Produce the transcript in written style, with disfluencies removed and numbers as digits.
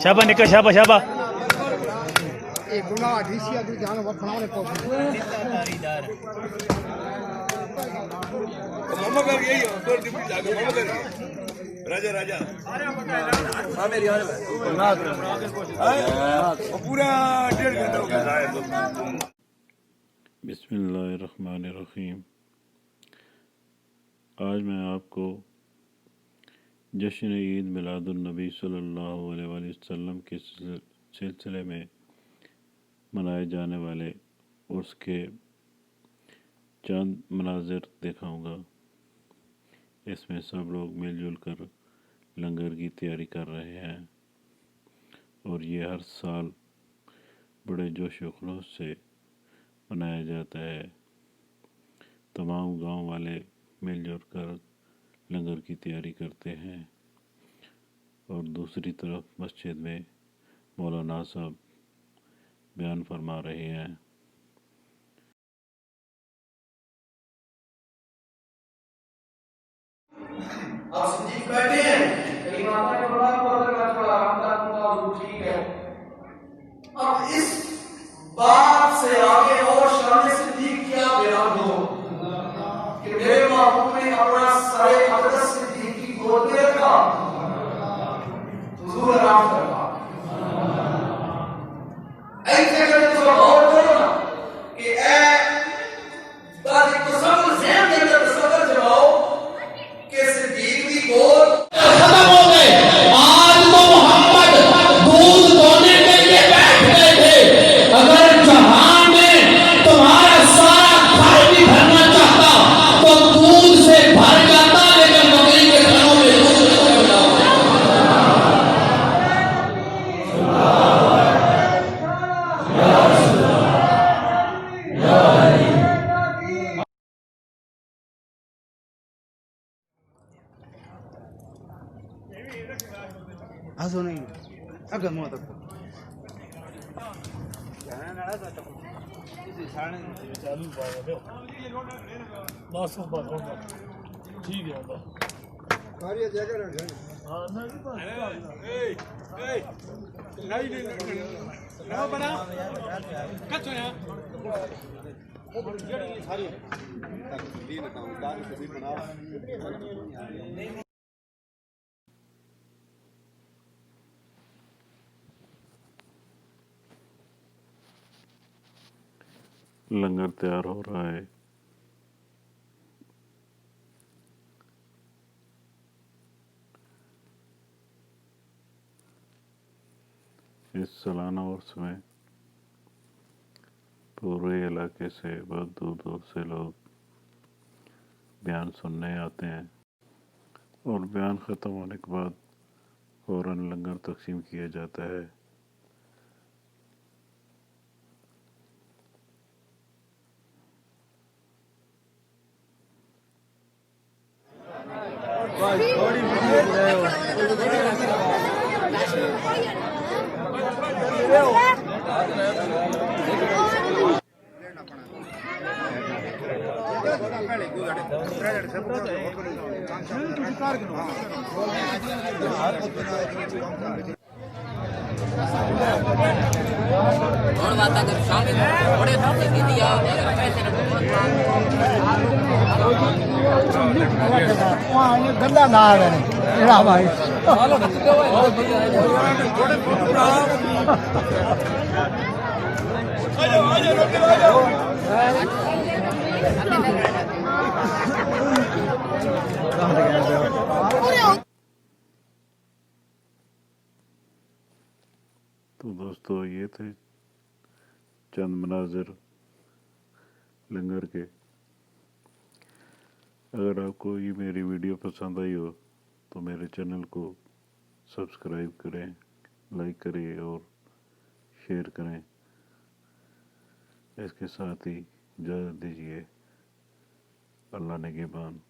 शाबा निकल शाबा शाबा एक गुनाह ढीसी अभी ध्यान वखणाने को मामा कर यही हो तो डिप्टी जाके मामा कर राजा राजा हां मेरी हाल वो पूरा 1.5 घंटा हो गया है। बिस्मिल्लाहिर्रहमानिर्रहीम। आज मैं आपको जश्न ईद मिलाद النبी सल्लल्लाहु अलैहि वसल्लम के सिलसिले में मनाए जाने वाले उर्स के चंद मनाजिर दिखाऊंगा। इसमें सब लोग मिलजुल कर लंगर की तैयारी कर रहे हैं और ये हर साल बड़े जोश व खलूस से मनाया जाता है। तमाम गांव वाले मिलजुल कर लंगर की तैयारी करते हैं और दूसरी तरफ मस्जिद में मौलाना साहब बयान फरमा रहे हैं। आप सिद्दीक बैठे हैं, कहीं आपने बोला को अगर मैं थोड़ा आराम करूंगा तो ठीक है। अब इस बात से आगे और शान सिद्दीक क्या बयान हो कि मेरे महबूब ने अपना सरे अक़दस सिद्दीक की गोद में रखा, हुजूर आराम करवा ऐसे करके तो और करो ना कि ए बात एक तसव्वुर ज़हन के अंदर तसव्वुर जमाओ कि सिद्दीक की गोद खत्म हो गए। आज तो मोहम्मद दूध दोने के लिए बैठ गए थे। अगर जहां में तुम्हारा सारा घर भी भरना चाहता तो दूध से भर जाता, लेकिन बकरी के घरों में दूध नहीं मिला। हंसो नहीं अगर मुंह तक ठीक है कार्य जगह हाँ ना बना कच्चो है सारी लंगर तैयार हो रहा है। इस सालाना उर्स में पूरे इलाके से बहुत दूर दूर से लोग बयान सुनने आते हैं और बयान ख़त्म होने के बाद फ़ौरन लंगर तकसीम किया जाता है। और बात अगर शामिल बड़े धक्के की दिया पैसे वहाँ ये गंदा ना आ रहे हैं भाई तो दोस्तों ये थे चंद मनाजिर लंगर के। अगर आपको ये मेरी वीडियो पसंद आई हो तो मेरे चैनल को सब्सक्राइब करें, लाइक करें और शेयर करें। इसके साथ ही इजाज़त दीजिए। अल्लाह निगहबान।